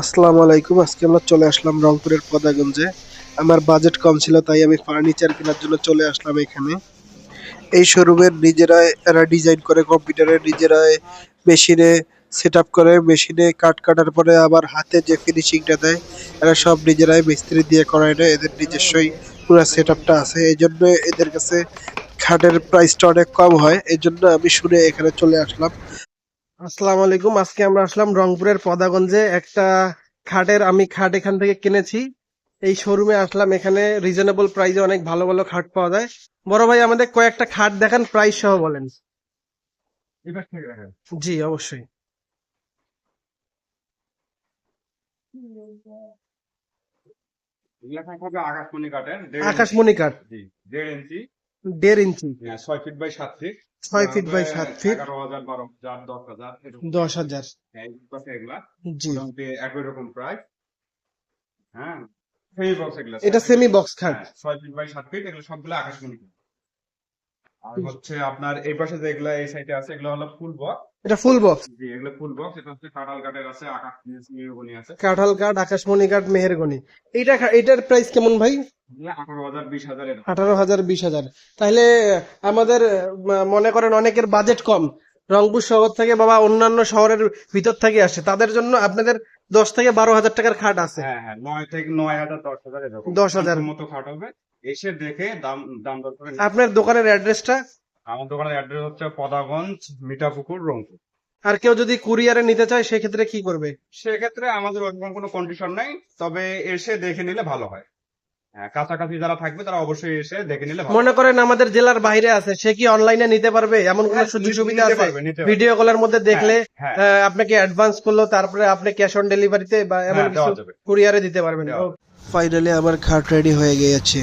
আসসালামু আলাইকুম। আজকে আমরা চলে আসলাম রংপুরের পদাগঞ্জে। আমার বাজেট কম ছিল তাই আমি ফার্নিচার কেনার জন্য চলে আসলাম এখানে। এই শোরুমের নিজেরাই এরা ডিজাইন করে, কম্পিউটারে নিজেরাই মেশিনে সেট আপ করে, মেশিনে কাট কাটার পরে আবার হাতে যে ফিনিশিংটা দেয় এরা সব নিজেরাই মিস্ত্রি দিয়ে করায় না, এদের নিজস্বই পুরো সেট আপটা আছে। এই জন্য এদের কাছে খাটের প্রাইসটা অনেক কম হয়, এই জন্য আমি শুনে এখানে চলে আসলাম। আসসালামু আলাইকুম। আজকে আমরা আসলাম রংপুরের পদাগঞ্জে একটা আমি খাট এখান থেকে কিনেছি। এই শোরুমে আসলাম, এখানে রিজনেবল প্রাইসে অনেক ভালো ভালো খাট পাওয়া যায়। বড় ভাই, আমাদের কয়েকটা খাট দেখান, প্রাইস সহ বলেন। জি, অবশ্যই। এগুলা থাকবে আকাশমণি কাঠের 1.5 ইঞ্চি। আকাশমণি কাঠ জি, 1.5 ইঞ্চি। 1.5 ইঞ্চি, হ্যাঁ, 6 ফিট বাই 7 ফিট। 6 ফিট হবে বাই 7 ফিট, 11,000, 12,000, 10,000 এরকম প্রাইস। 10,000। হ্যাঁ, এই পাশে এগুলা জি, মোটামুটি একই রকম প্রাইস। হ্যাঁ, সেমি বক্স এগুলা এটা 6 ফিট। সেমি বক্স খাট। হ্যাঁ, 6 ফিট বাই 7 ফিট, এগুলো সবগুলো আকাশমণি কাঠ। আর হচ্ছে আপনার এই পাশে যে এগুলা এই সাইডে আছে, এগুলো হলো ফুল বক্স। এটা ফুল বক্স। জি, এগুলো ফুল বক্স। এটা হচ্ছে কাঁঠাল কাঠের আছে, আকাশ নিউবনি আছে। কাঁঠাল কাঠ, আকাশমণি কাঠ, মেহেরগনি। এটার প্রাইস কেমন ভাই? এগুলা 18,000, 20,000 এরকম। 18,000, 20,000। তাহলে আমাদের মনে করেন অনেকের বাজেট কম, রংপুর শহর থেকে বাবা অন্যান্য শহরের ভিতর থেকে আসে, তাদের জন্য আপনাদের 10 থেকে 12 হাজার টাকার খাট আছে। হ্যাঁ হ্যাঁ, 9,000, 10,000 এরকম 10,000। মানসম্মত খাট হবে। এসে দেখে দাম দাম দর করে আপনার দোকানের অ্যাড্রেসটা? আমার দোকানের অ্যাড্রেস হচ্ছে পদাগঞ্জ, মিঠাপুকুর, রংপুর। আর কেউ যদি কুরিয়ারে নিতে চায় সেক্ষেত্রে কি করবে? সেক্ষেত্রে আমাদের ওরকম কোনো কন্ডিশন নাই, তবে এসে দেখে নিলে ভালো হয়। হ্যাঁ, কাছাকাছি যারা থাকবে তারা অবশ্যই এসে দেখে নিলে ভালো মনে হয়। করেন আমাদের জেলার বাইরে আছে, সে কি অনলাইনে নিতে পারবে? এমন কোনো হ্যাঁ, সুযোগ সুবিধা নিতে আছে? পারবে, নিতে পারবে। ভিডিও কলের মধ্যে হ্যাঁ দেখলে হ্যাঁ আপনাকে অ্যাডভান্স করলো, তারপরে আপনি ক্যাশ অন ডেলিভারিতে বা এমন হ্যাঁ, কিছু দেওয়া যাবে, কুরিয়ারে দিতে পারবেন। দেওয়া যাবে। ফাইনালি আমার খাট রেডি হয়ে গিয়েছে।